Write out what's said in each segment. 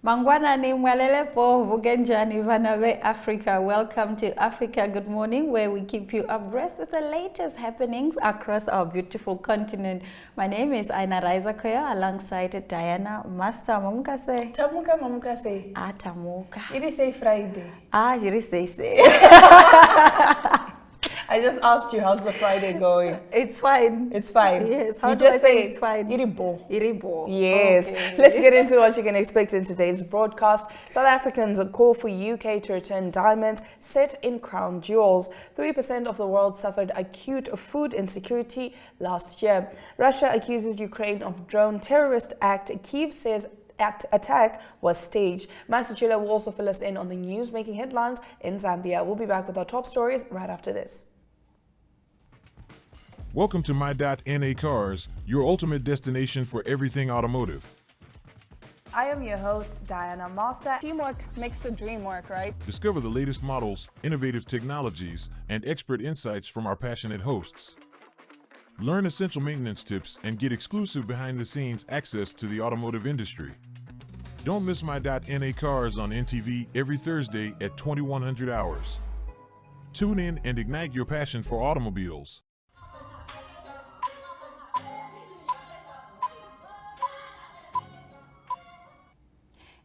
Mangwana ni mwalele po vugenjani vanawe Africa. Welcome to Africa Good Morning, where we keep you abreast with the latest happenings across our beautiful continent. My name is Aina Raizakoya alongside Diana Master. Mamukase. Tamuka mamukase. Tamuka. It is a Friday. It is say. I just asked you, how's the Friday going? It's fine. It's fine. Yes. How do I say it's fine? Iribo. Iribo. Yes. Okay. Let's get into what you can expect in today's broadcast. South Africans call for UK to return diamonds set in crown jewels. 3% of the world suffered acute food insecurity last year. Russia accuses Ukraine of drone terrorist act. Kyiv says attack was staged. Max Achula will also fill us in on the news making headlines in Zambia. We'll be back with our top stories right after this. Welcome to My.NA Cars, your ultimate destination for everything automotive. I am your host, Diana Master. Teamwork makes the dream work, right? Discover the latest models, innovative technologies, and expert insights from our passionate hosts. Learn essential maintenance tips and get exclusive behind-the-scenes access to the automotive industry. Don't miss My.NA Cars on NTV every Thursday at 2100 hours. Tune in and ignite your passion for automobiles.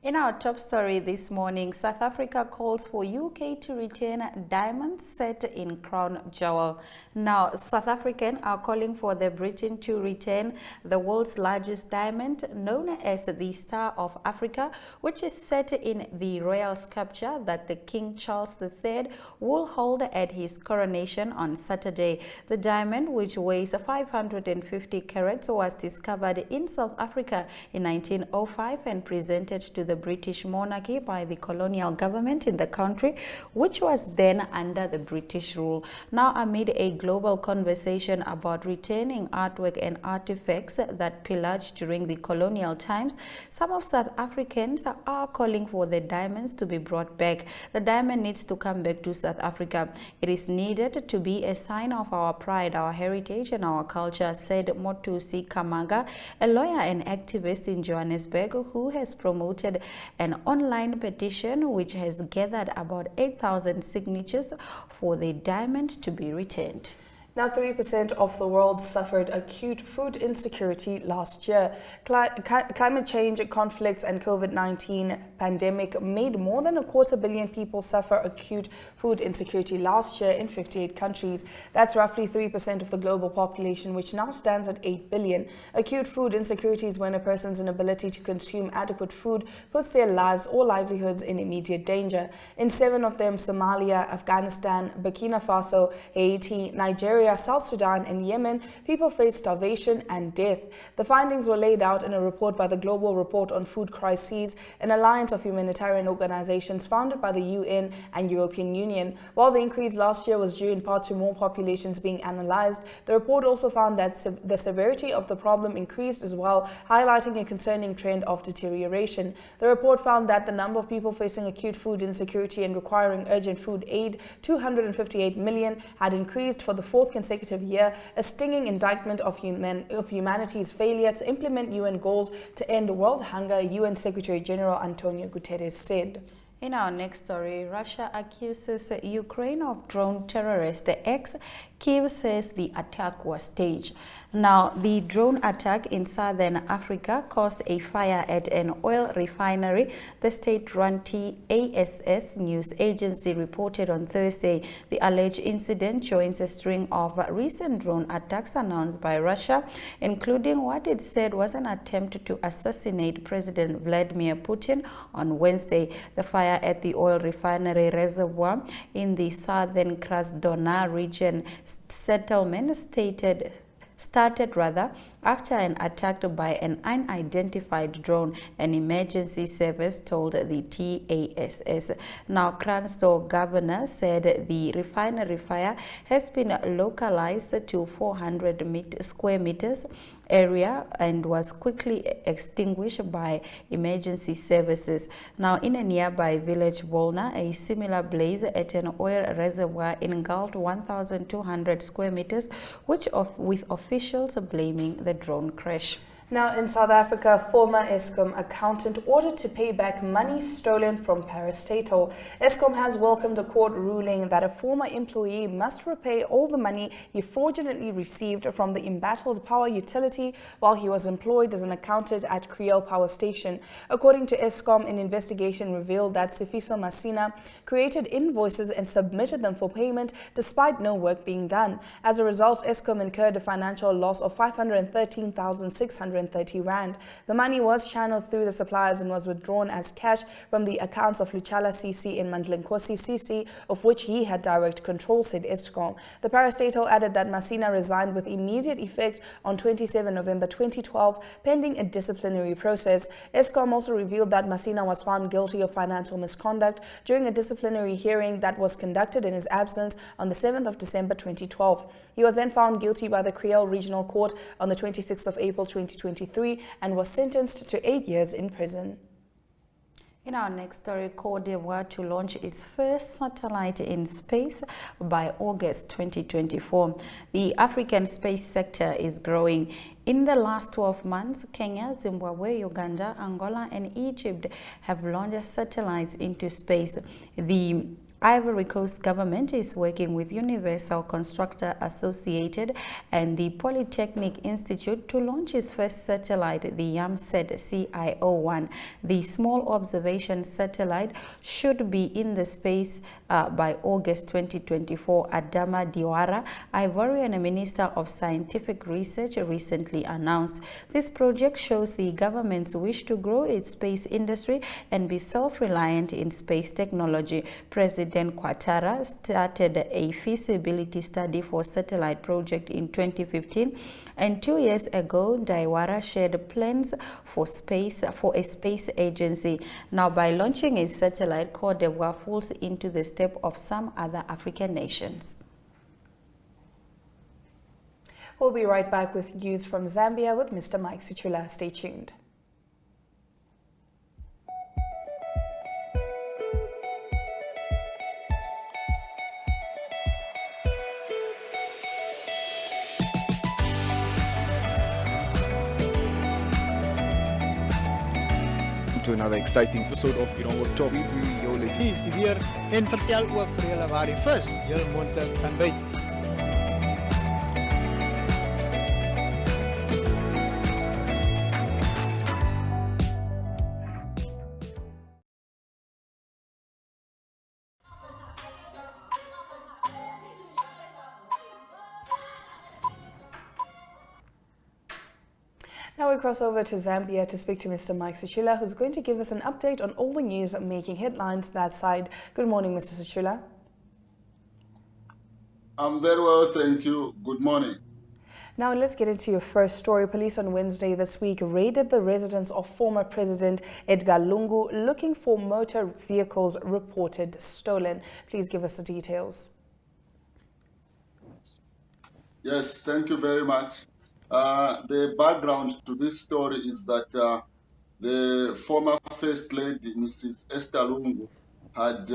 In our top story this morning, South Africa calls for UK to return diamonds set in crown jewel. Now, South Africans are calling for the Britain to return the world's largest diamond, known as the Star of Africa, which is set in the royal sculpture that the King Charles III will hold at his coronation on Saturday. The diamond, which weighs 550 carats, was discovered in South Africa in 1905 and presented to the British monarchy by the colonial government in the country, which was then under the British rule. Now, amid a global conversation about returning artwork and artifacts that pillaged during the colonial times, some of South Africans are calling for the diamonds to be brought back. The diamond needs to come back to South Africa. It is needed to be a sign of our pride, our heritage, and our culture, said Motusi Kamaga, a lawyer and activist in Johannesburg who has promoted an online petition which has gathered about 8,000 signatures for the diamond to be returned. Now, 3% of the world suffered acute food insecurity last year. Climate change, conflicts, and COVID-19 pandemic made more than 250 million people suffer acute food insecurity last year in 58 countries. That's roughly 3% of the global population, which now stands at 8 billion. Acute food insecurity is when a person's inability to consume adequate food puts their lives or livelihoods in immediate danger. In 7 of them, Somalia, Afghanistan, Burkina Faso, Haiti, Nigeria, South Sudan, and Yemen, people face starvation and death. The findings were laid out in a report by the Global Report on Food Crises, an alliance of humanitarian organizations founded by the UN and European Union. While the increase last year was due in part to more populations being analyzed, the report also found that the severity of the problem increased as well, highlighting a concerning trend of deterioration. The report found that the number of people facing acute food insecurity and requiring urgent food aid, 258 million, had increased for the fourth consecutive year, a stinging indictment of humanity's failure to implement UN goals to end world hunger, UN Secretary General Antonio Guterres said. In our next story, Russia accuses Ukraine of drone terrorist acts. Kyiv says the attack was staged. Now, the drone attack in southern Africa caused a fire at an oil refinery, the state-run TASS news agency reported on Thursday. The alleged incident joins a string of recent drone attacks announced by Russia, including what it said was an attempt to assassinate President Vladimir Putin on Wednesday. The fire at the oil refinery reservoir in the southern Krasnodar region settlement started after an attack by an unidentified drone, an emergency service told the TASS. Now, Krasnodar governor said the refinery fire has been localized to 400 square meters area and was quickly extinguished by emergency services. Now, in a nearby village, Volna, a similar blaze at an oil reservoir engulfed 1,200 square meters, with officials blaming the drone crash. Now, in South Africa, former Eskom accountant ordered to pay back money stolen from parastatal. Eskom has welcomed a court ruling that a former employee must repay all the money he fraudulently received from the embattled power utility while he was employed as an accountant at Kyiv Power Station. According to Eskom, an investigation revealed that Sifiso Masina created invoices and submitted them for payment despite no work being done. As a result, Eskom incurred a financial loss of 513,630 rand. The money was channeled through the suppliers and was withdrawn as cash from the accounts of Luchala CC and Mandlenkosi CC, of which he had direct control, said Eskom. The parastatal added that Masina resigned with immediate effect on 27 November 2012, pending a disciplinary process. Eskom also revealed that Masina was found guilty of financial misconduct during a disciplinary hearing that was conducted in his absence on the 7th of December 2012. He was then found guilty by the Kyiv Regional Court on the 26th of April 2023 and was sentenced to 8 years in prison. In our next story, Cote d'Ivoire to launch its first satellite in space by August 2024. The African space sector is growing. In the last 12 months, Kenya, Zimbabwe, Uganda, Angola, and Egypt have launched satellites into space. The Ivory Coast government is working with Universal Constructor Associated and the Polytechnic Institute to launch its first satellite, the YAMSAT CIO-1. The small observation satellite should be in the space by August 2024. Adama Diawara, Ivorian Minister of Scientific Research, recently announced. This project shows the government's wish to grow its space industry and be self-reliant in space technology. President Ouattara started a feasibility study for satellite project in 2015, and 2 years ago, Diawara shared plans for a space agency. Now, by launching a satellite, Cote d'Ivoire falls into the step of some other African nations. We'll be right back with news from Zambia with Mr. Mike Sichula. Stay tuned. To another exciting episode of Irongo Talk. We bring jou lees die weer en vertel ook vir julle waar die vis julle monster gaan byt. Now we cross over to Zambia to speak to Mr. Mike Sichula, who's going to give us an update on all the news making headlines that side. Good morning, Mr. Sichula. I'm very well, thank you. Good morning. Now let's get into your first story. Police on Wednesday this week raided the residence of former President Edgar Lungu looking for motor vehicles reported stolen. Please give us the details. Yes, thank you very much. The background to this story is that the former First Lady, Mrs. Esther Lungu, had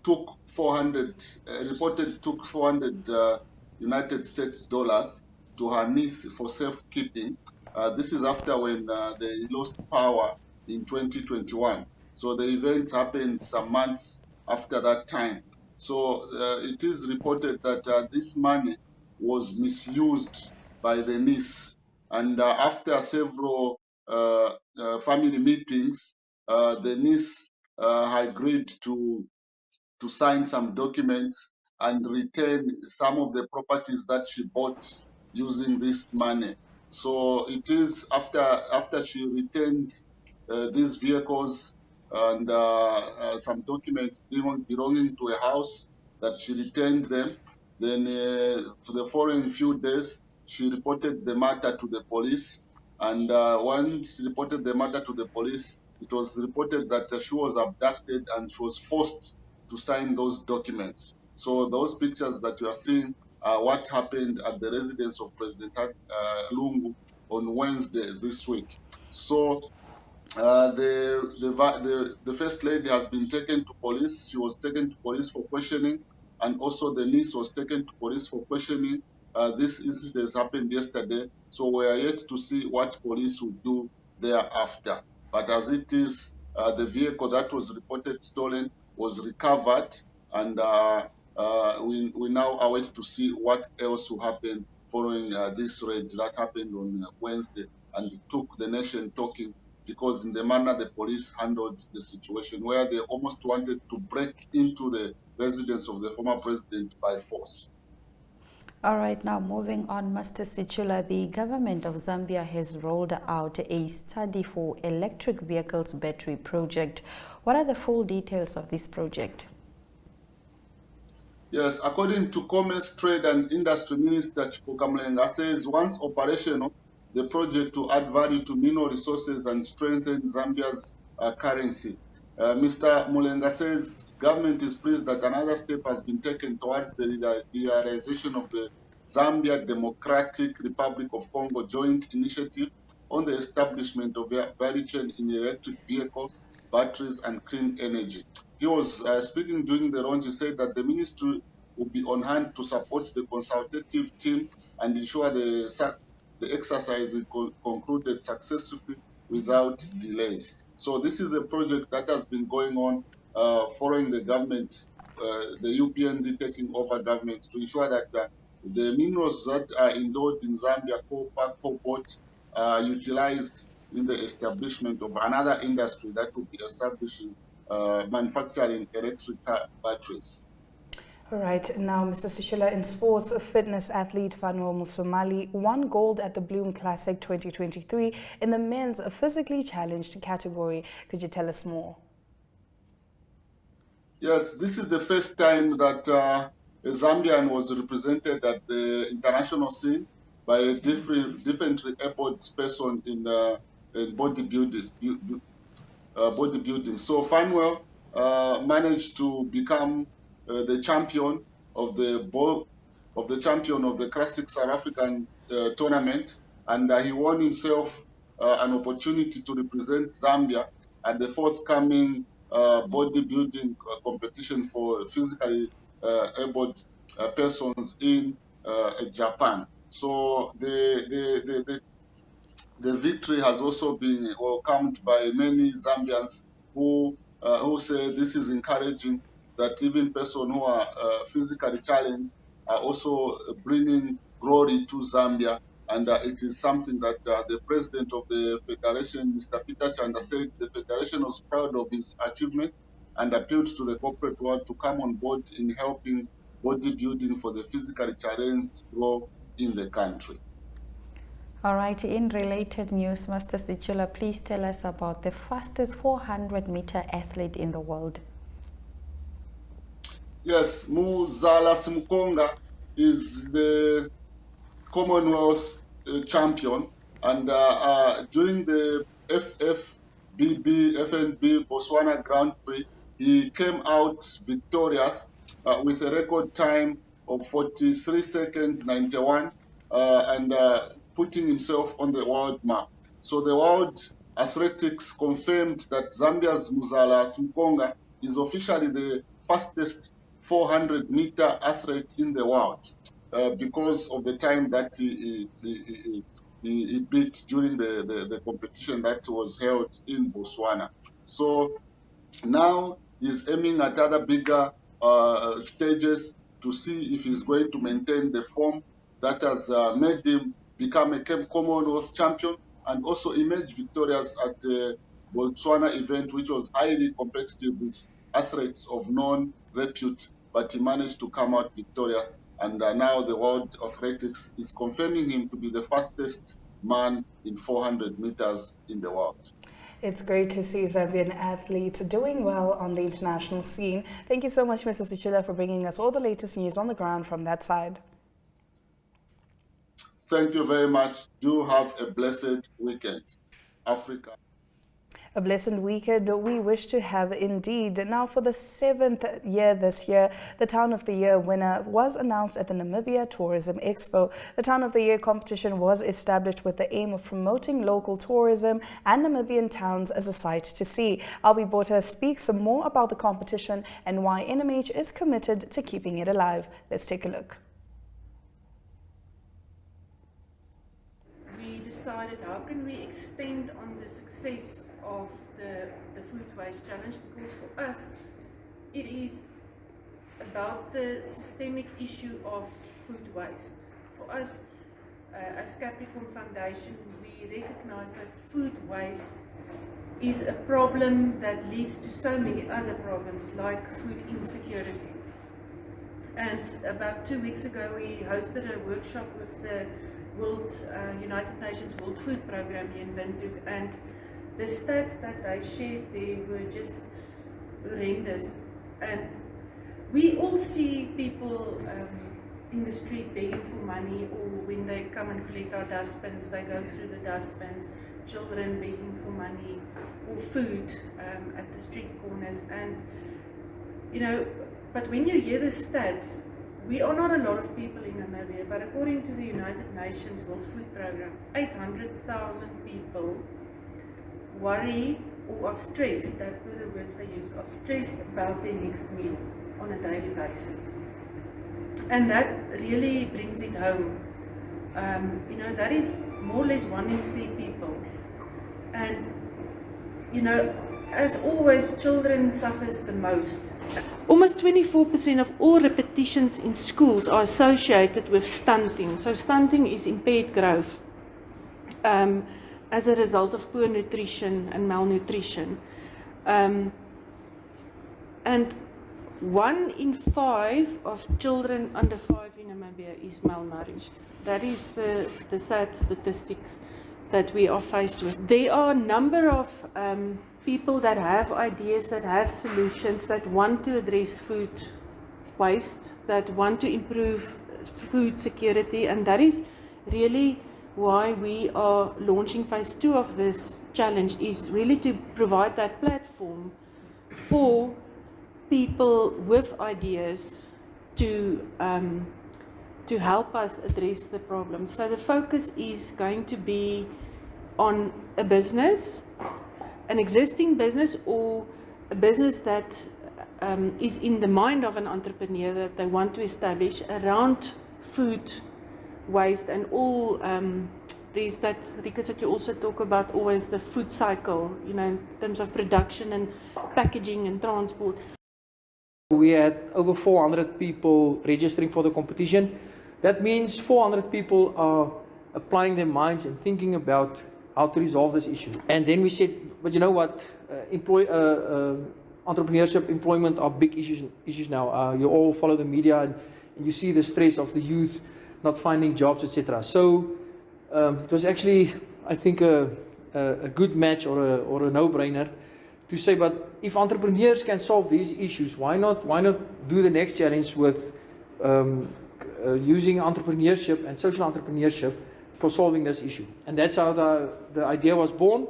took 400 United States dollars to her niece for safekeeping. This is after when they lost power in 2021. So the event happened some months after that time. So it is reported that this money was misused by the niece, and after several family meetings, the niece agreed to sign some documents and return some of the properties that she bought using this money. So it is after she returned these vehicles and some documents belonging to a house that she returned them. Then for the following few days, she reported the matter to the police. And once she reported the matter to the police, it was reported that she was abducted and she was forced to sign those documents. So those pictures that you are seeing are what happened at the residence of President Lungu on Wednesday this week. So the First Lady has been taken to police. She was taken to police for questioning, and also the niece was taken to police for questioning. This incident has happened yesterday, so we are yet to see what police will do thereafter. But as it is, the vehicle that was reported stolen was recovered, and we now await to see what else will happen following this raid that happened on Wednesday, and it took the nation talking, because in the manner the police handled the situation, where they almost wanted to break into the residence of the former president by force. All right, now moving on, Master Sichula, the government of Zambia has rolled out a study for electric vehicles battery project. What are the full details of this project? Yes, according to Commerce, Trade and Industry Minister Chipoka Mlenga says once operational, the project will add value to mineral resources and strengthen Zambia's currency. Mr. Mulenga says government is pleased that another step has been taken towards the realization of the Zambia Democratic Republic of Congo joint initiative on the establishment of a value chain in electric vehicle, batteries and clean energy. He was speaking during the launch. He said that the ministry will be on hand to support the consultative team and ensure the exercise is concluded successfully without delays. So this is a project that has been going on following the government, the UPND taking over government, to ensure that the minerals that are endowed in Zambia, copper, cobalt, are utilized in the establishment of another industry that will be establishing manufacturing electric batteries. All right, now Mr. Sichula, in sports, fitness athlete Fanuel Musumali won gold at the Bloom Classic 2023 in the men's physically challenged category. Could you tell us more? Yes, this is the first time that a Zambian was represented at the international scene by a differently abled person in bodybuilding. So Fanuel managed to become the champion of the champion of the Classic South African tournament, and he won himself an opportunity to represent Zambia at the forthcoming bodybuilding competition for physically abled persons in Japan. So the victory has also been welcomed by many Zambians who say this is encouraging, that even persons who are physically challenged are also bringing glory to Zambia. And it is something that the president of the federation, Mr. Peter Chanda, said the federation was proud of his achievement and appealed to the corporate world to come on board in helping bodybuilding for the physically challenged grow in the country. All right, in related news, Master Sichula, please tell us about the fastest 400-meter athlete in the world. Yes, Muzala Simukonga is the Commonwealth champion, and during the FNB Botswana Grand Prix, he came out victorious with a record time of 43 seconds 91 and putting himself on the world map. So the World Athletics confirmed that Zambia's Muzala Simukonga is officially the fastest 400-meter athlete in the world because of the time that he beat during the competition that was held in Botswana. So now he's aiming at other bigger stages to see if he's going to maintain the form that has made him become a Commonwealth champion and also emerge victorious at the Botswana event, which was highly competitive with athletes of known repute, but he managed to come out victorious. And now the World Athletics is confirming him to be the fastest man in 400 meters in the world. It's great to see Zambian athletes doing well on the international scene. Thank you so much, Mr. Sichula, for bringing us all the latest news on the ground from that side. Thank you very much. Do have a blessed weekend. Africa. A blessed weekend we wish to have indeed. Now, for the 7th year this year, the Town of the Year winner was announced at the Namibia Tourism Expo. The Town of the Year competition was established with the aim of promoting local tourism and Namibian towns as a sight to see. Albie Botha speaks more about the competition and why NMH is committed to keeping it alive. Let's take a look. decided how can we extend on the success of the food waste challenge, because for us it is about the systemic issue of food waste. For us as Capricorn Foundation, we recognize that food waste is a problem that leads to so many other problems like food insecurity. And about 2 weeks ago we hosted a workshop with the United Nations World Food Program here in Windhoek, and the stats that they shared there were just horrendous. And we all see people in the street begging for money, or when they come and collect our dustbins, they go through the dustbins, children begging for money or food at the street corners. And you know, but when you hear the stats, we are not a lot of people in Namibia, but according to the United Nations World Food Program, 800,000 people worry or are stressed, that were the words they used, are stressed about their next meal on a daily basis. And that really brings it home. You know, that is more or less 1 in 3 people. And, you know, as always, children suffers the most. Almost 24% of all repetitions in schools are associated with stunting. So stunting is impaired growth as a result of poor nutrition and malnutrition. And 1 in 5 of children under 5 in Namibia is malnourished. That is the sad statistic that we are faced with. There are a number of people that have ideas, that have solutions, that want to address food waste, that want to improve food security, and that is really why we are launching phase 2 of this challenge, is really to provide that platform for people with ideas to help us address the problem. So the focus is going to be on a business, an existing business, or a business that is in the mind of an entrepreneur that they want to establish around food waste and all these that, because that you also talk about always the food cycle, you know, in terms of production and packaging and transport. We had over 400 people registering for the competition. That means 400 people are applying their minds and thinking about how to resolve this issue. And then we said, but you know what, entrepreneurship, employment are big issues now. You all follow the media and you see the stress of the youth not finding jobs, etc. So it was actually, I think, a good match or a no-brainer to say, but if entrepreneurs can solve these issues, why not do the next challenge with using entrepreneurship and social entrepreneurship for solving this issue? And that's how the idea was born.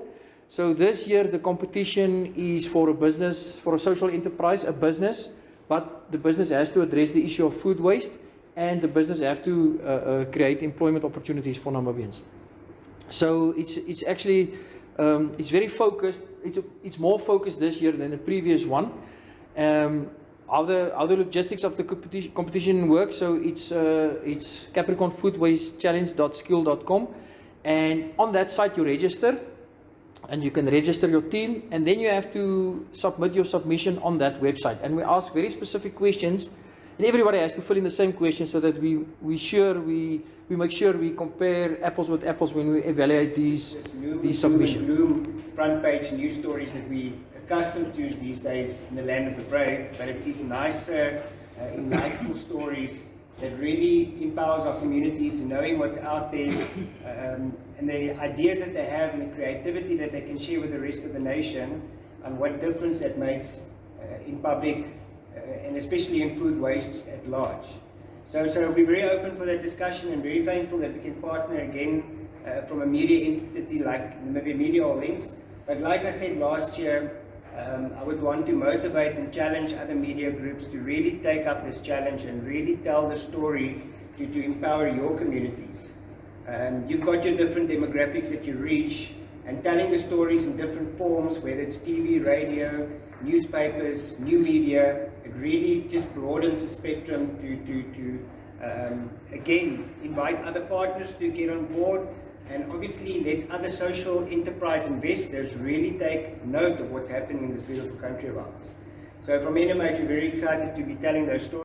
So this year the competition is for a business, for a social enterprise, a business, but the business has to address the issue of food waste, and the business have to create employment opportunities for Namibians. So it's actually it's very focused. It's more focused this year than the previous one. How the logistics of the competition works. So it's capricornfoodwastechallenge.skill.com, and on that site you register, and you can register your team, and then you have to submit your submission on that website. And we ask very specific questions, and everybody has to fill in the same questions so that we make sure we compare apples with apples when we evaluate these submissions. Front page news stories that we accustomed to these days in the land of the brave, but it's these nice, enlightening stories that really empowers our communities in knowing what's out there, and the ideas that they have and the creativity that they can share with the rest of the nation, and what difference that makes in public and especially in food waste at large. So we're very open for that discussion and very thankful that we can partner again from a media entity like Namibia Media Holdings. But like I said last year, I would want to motivate and challenge other media groups to really take up this challenge and really tell the story to empower your communities. You've got your different demographics that you reach, and telling the stories in different forms, whether it's TV, radio, newspapers, new media, it really just broadens the spectrum to again invite other partners to get on board, and obviously let other social enterprise investors really take note of what's happening in this beautiful country of ours. So from NMH, we're very excited to be telling those stories.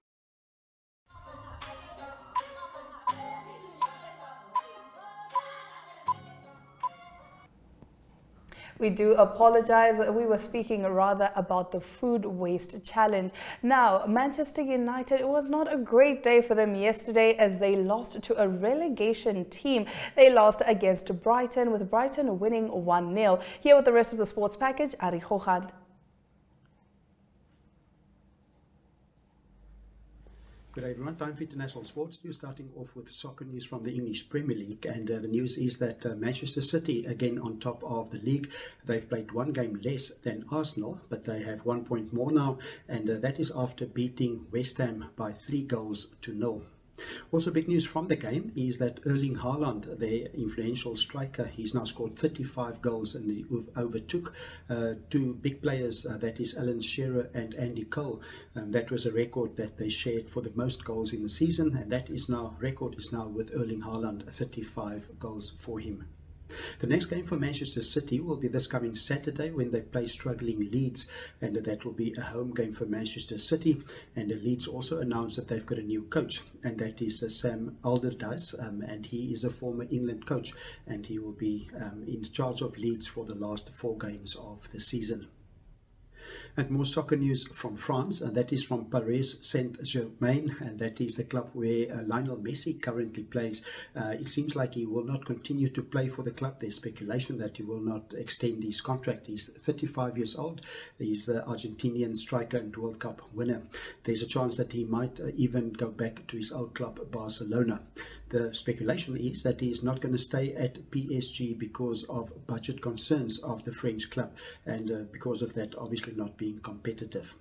We do apologize. We were speaking rather about the food waste challenge. Now, Manchester United, it was not a great day for them yesterday as they lost to a relegation team. They lost against Brighton, with Brighton winning 1-0. Here with the rest of the sports package, Ari Hochand. Good day everyone, time for international sports news, starting off with soccer news from the English Premier League, and the news is that Manchester City again on top of the league. They've played one game less than Arsenal, but they have 1 point more now, and that is after beating West Ham by 3-0. Also, big news from the game is that Erling Haaland, their influential striker, he's now scored 35 goals and he overtook two big players, that is Alan Shearer and Andy Cole. That was a record that they shared for the most goals in the season, and that is now record is now with Erling Haaland, 35 goals for him. The next game for Manchester City will be this coming Saturday when they play struggling Leeds, and that will be a home game for Manchester City. And Leeds also announced that they've got a new coach, and that is Sam Allardyce, and he is a former England coach, and he will be in charge of Leeds for the last 4 games of the season. And more soccer news from France, and that is from Paris Saint-Germain, and that is the club where Lionel Messi currently plays. It seems like he will not continue to play for the club. There's speculation that he will not extend his contract. He's 35 years old. He's the Argentinian striker and World Cup winner. There's a chance that he might even go back to his old club, Barcelona. The speculation is that he is not going to stay at PSG because of budget concerns of the French club, and because of that obviously not being competitive.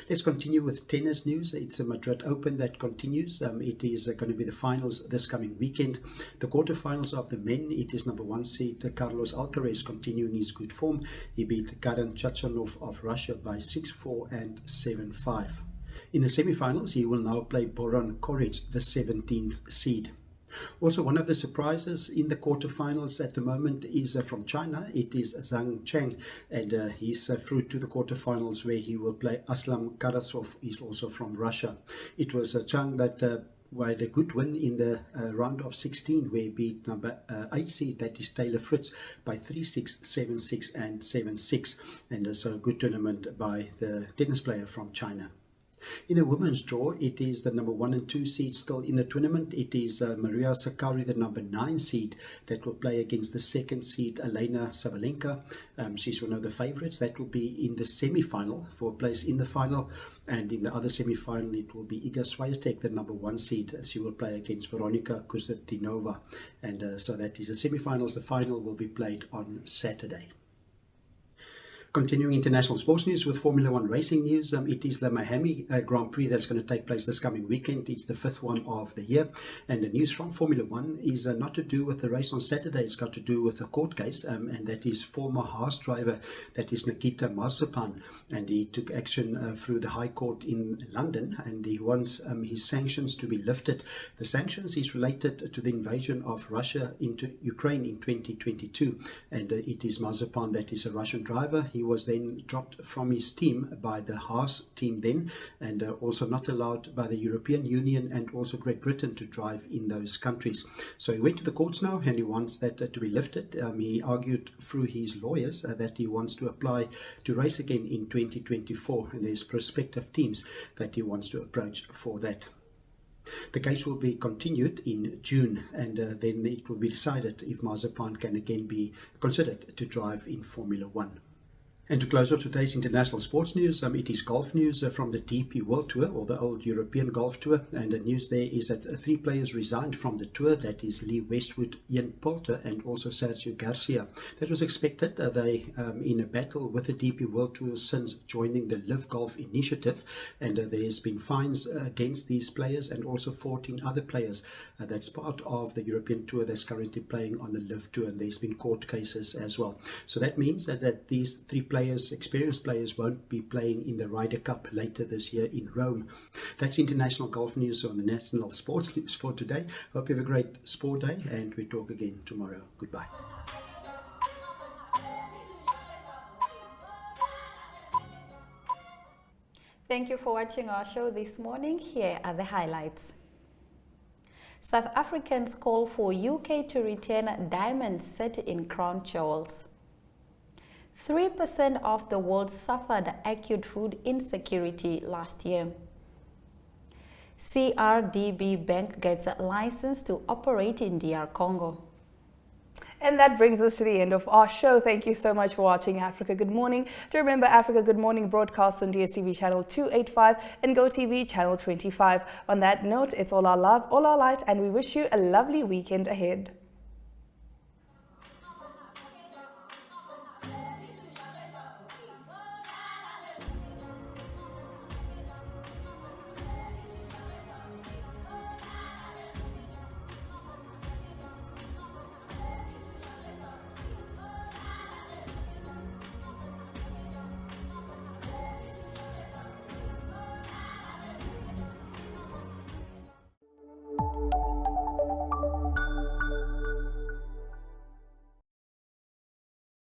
Let's continue with tennis news. It's the Madrid Open that continues. It is going to be the finals this coming weekend. The quarterfinals of the men, it is number 1 seed Carlos Alcaraz continuing his good form. He beat Karen Khachanov of Russia by 6-4 and 7-5. In the semi-finals, he will now play Boran Koric, the 17th seed. Also, one of the surprises in the quarterfinals at the moment is from China. It is Zhang Cheng, and he's through to the quarterfinals where he will play Aslam Karasov. He's also from Russia. It was Cheng that had a good win in the round of 16, where he beat number 8 seed, that is Taylor Fritz, by 3-6, 7-6 and 7-6. And so a good tournament by the tennis player from China. In the women's draw, it is the number 1 and 2 seeds still in the tournament. It is Maria Sakkari, the number 9 seed, that will play against the 2nd seed Elena Sabalenka. She's one of the favorites. That will be in the semi-final for a place in the final. And in the other semi-final, it will be Iga Swiatek, the number 1 seed. She will play against Veronika Kuzetinova. And so that is the semi-finals. The final will be played on Saturday. Continuing international sports news with Formula 1 racing news, it is the Miami Grand Prix that's going to take place this coming weekend. It's the 5th one of the year, and the news from Formula 1 is not to do with the race on Saturday. It's got to do with a court case, and that is former Haas driver, that is Nikita Mazepin, and he took action through the High Court in London, and he wants his sanctions to be lifted. The sanctions is related to the invasion of Russia into Ukraine in 2022, and it is Mazepin that is a Russian driver. He was then dropped from his team by the Haas team then, and also not allowed by the European Union and also Great Britain to drive in those countries. So he went to the courts now, and he wants that to be lifted. He argued through his lawyers that he wants to apply to race again in 2024, and there's prospective teams that he wants to approach for that. The case will be continued in June, and then it will be decided if Mazepin can again be considered to drive in Formula 1. And to close off today's international sports news, it is golf news from the DP World Tour, or the old European Golf Tour. And the news there is that 3 players resigned from the tour. That is Lee Westwood, Ian Poulter, and also Sergio Garcia. That was expected. They in a battle with the DP World Tour since joining the Live Golf initiative. And there's been fines against these players and also 14 other players. That's part of the European Tour that's currently playing on the Live Tour. And there's been court cases as well. So that means that these 3 players players, experienced players, won't be playing in the Ryder Cup later this year in Rome. That's international golf news on the national sports news for today. Hope you have a great sport day, and we talk again tomorrow. Goodbye. Thank you for watching our show this morning. Here are the highlights. South Africans call for UK to return diamonds set in crown jewels. 3% of the world suffered acute food insecurity last year. CRDB Bank gets a license to operate in DR Congo. And that brings us to the end of our show. Thank you so much for watching Africa Good Morning. Do remember Africa Good Morning broadcasts on DSTV channel 285 and GoTV channel 25. On that note, it's all our love, all our light, and we wish you a lovely weekend ahead.